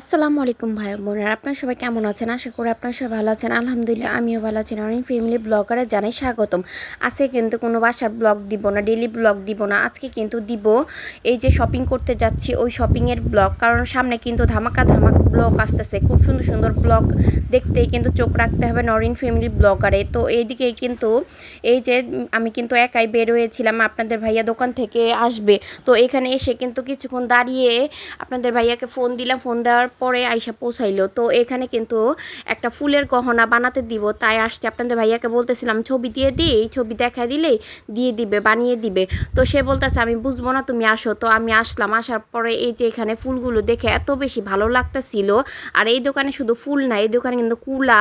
আসসালামু আলাইকুম ভাই বোনেরা, আপনারা সবাই কেমন আছেন? আশা করি আপনারা সবাই ভালো আছেন। আলহামদুলিল্লাহ আমিও ভালো আছি। অরিন ফ্যামিলি ব্লগারে জানাই স্বাগতম। আজকে কিন্তু কোনো বাসার ব্লগ দিব না, ডেইলি ব্লগ দিব না। আজকে কিন্তু দিব এই যে শপিং করতে যাচ্ছি ওই শপিংয়ের ব্লগ, কারণ সামনে কিন্তু ধামাকা ধামাকা ব্লগ আসতেছে। খুব সুন্দর সুন্দর ব্লগ দেখতেই কিন্তু চোখ রাখতে হবে নরিন ফ্যামিলি ব্লগারে। তো এইদিকে কিন্তু এই যে আমি কিন্তু একাই বের হয়েছিলাম, আপনাদের ভাইয়া দোকান থেকে আসবে। তো এখানে এসে কিন্তু কিছুক্ষণ দাঁড়িয়ে আপনাদের ভাইয়াকে ফোন দিলাম, ফোন দেওয়ার পরে আইসা পৌঁছাইলো। তো এখানে কিন্তু একটা ফুলের গহনা বানাতে দিব, তাই আসছে। আপনাদের ভাইয়াকে বলতেছিলাম ছবি দিয়ে দিই, এই ছবি দেখা দিলেই দিয়ে দিবে, বানিয়ে দিবে। তো সে বলতেছে আমি বুঝবো না, তুমি আসো। তো আমি আসলাম, আসার পরে এই যে এখানে ফুলগুলো দেখে এত বেশি ভালো লাগতেছিল। আর এই দোকানে শুধু ফুল না, এই দোকানে কিন্তু কুলা,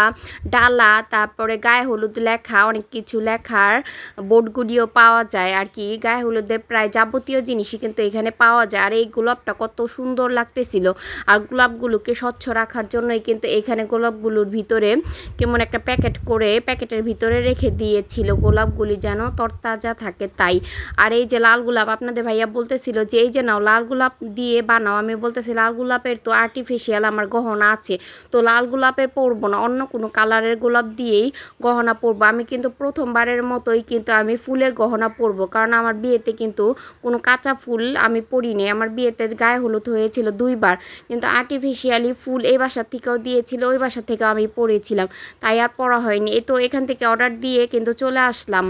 ডালা, তারপরে গায়ে হলুদ লেখা, অনেক কিছু লেখার বোর্ডগুলিও পাওয়া যায় আর কি। গায়ে হলুদের প্রায় যাবতীয় জিনিসই কিন্তু এখানে পাওয়া যায়। আর এই গোলাপটা কত সুন্দর লাগতেছিল। আর গোলাপগুলোকে স্বচ্ছ রাখার জন্যই কিন্তু এখানে গোলাপগুলোর ভিতরে কেমন একটা প্যাকেট করে প্যাকেটের ভিতরে রেখে দিয়েছিল, গোলাপগুলি যেন তরতাজা থাকে তাই। আর এই যে লাল গোলাপ, আপনাদের ভাইয়া বলতেছিল যে এই যে নাও লাল গোলাপ দিয়ে বানাও। আমি বলতেছি লাল গোলাপের তো আর্টিফিশিয়াল আমার গহনা আছে, তো লাল গোলাপের পরবো না, অন্য কোনো কালারের গোলাপ দিয়েই গহনা পরবো। আমি কিন্তু প্রথমবারের মতোই কিন্তু আমি ফুলের গহনা পরবো, কারণ আমার বিয়েতে কিন্তু কোনো কাঁচা ফুল আমি পরিনি। আমার বিয়েতে গায়ে হলুদ হয়েছিল 2বার, কিন্তু আর্টিফিশিয়ালি ফুল এই বাসার থেকেও দিয়েছিল, ওই বাসা থেকেও আমি পরেছিলাম, তাই আর পরা হয়নি। তো এখান থেকে অর্ডার দিয়ে কিন্তু চলে আসলাম।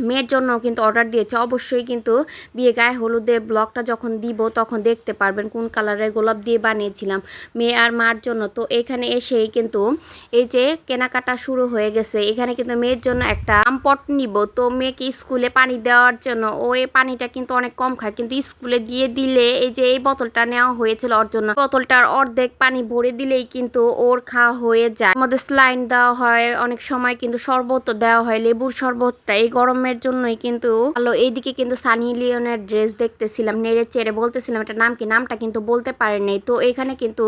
মেয়ের জন্য কিন্তু অর্ডার দিয়েছে। অবশ্যই কিন্তু বিয়ে গায়ে হলুদের ব্লগটা যখন দিব তখন দেখতে পারবেন কোন কালারের গোলাপ দিয়ে বানিয়েছিলাম মেয়ে আর মার জন্য। তো এখানে এসেই কিন্তু এই যে কেনাকাটা শুরু হয়ে গেছে। এখানে কিন্তু মেয়ের জন্য একটা পট নিব, তো মেয়েকে স্কুলে পানি দেওয়ার জন্য। ও এই পানিটা কিন্তু অনেক কম খায়, কিন্তু স্কুলে দিয়ে দিলে এই যে এই বোতলটা নেওয়া হয়েছিল ওর জন্য, বোতলটার অর্ধেক পানি ভরে দিলেই কিন্তু ওর খাওয়া হয়ে যায়। আমাদের স্লাইন দেওয়া হয়, অনেক সময় কিন্তু শরবত দেওয়া হয়, লেবুর শরবতটা এই গরমে জন্যই কিন্তু ভালো। এইদিকে কিন্তু সানি লিওনের ড্রেস দেখতেছিলাম, নেড়ে চেড়ে বলতেছিলাম এটা নাম কি, নামটা কিন্তু বলতে পারেনি। তো এখানে কিন্তু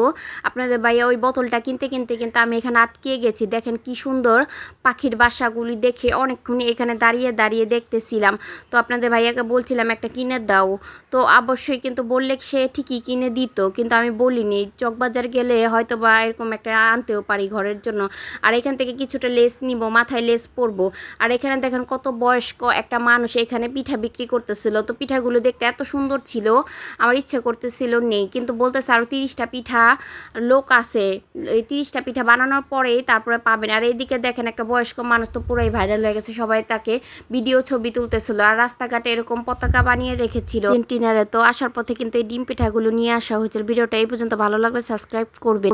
আপনাদের ভাইয়া ওই বোতলটা কিনতে কিনতে কিন্তু আমি এখানে আটকে গেছি। দেখেন কি সুন্দর পাখির বাসাগুলি দেখে অনেকক্ষণ এখানে দাঁড়িয়ে দাঁড়িয়ে দেখতেছিলাম। তো আপনাদের ভাইয়াকে বলছিলাম একটা কিনে দাও, তো অবশ্যই কিন্তু বললে সে ঠিকই কিনে দিত, কিন্তু আমি বলিনি। চকবাজার গেলে হয়তো বা এরকম একটা আনতেও পারি ঘরের জন্য। আর এখান থেকে কিছুটা লেস নিব, মাথায় লেস পরবো। আর এখানে দেখেন কত বয়স্ক একটা মানুষ এখানে পিঠা বিক্রি করতেছিল। তো পিঠাগুলো দেখতে এত সুন্দর ছিল, আমার ইচ্ছে করতেছিল নেই, কিন্তু বলতেছে আরও 30টা পিঠা লোক আছে, এই 30টা পিঠা বানানোর পরেই তারপরে পাবেন। আর এইদিকে দেখেন একটা বয়স্ক মানুষ তো পুরাই ভাইরাল হয়ে গেছে, সবাই তাকে ভিডিও ছবি তুলতেছিল। আর রাস্তাঘাটে এরকম পতাকা বানিয়ে রেখেছিল আর্জেন্টিনারে। তো আসার পথে কিন্তু এই ডিম পিঠাগুলো নিয়ে আসা হয়েছিল। ভিডিওটা এই পর্যন্ত ভালো লাগলে সাবস্ক্রাইব করবেন।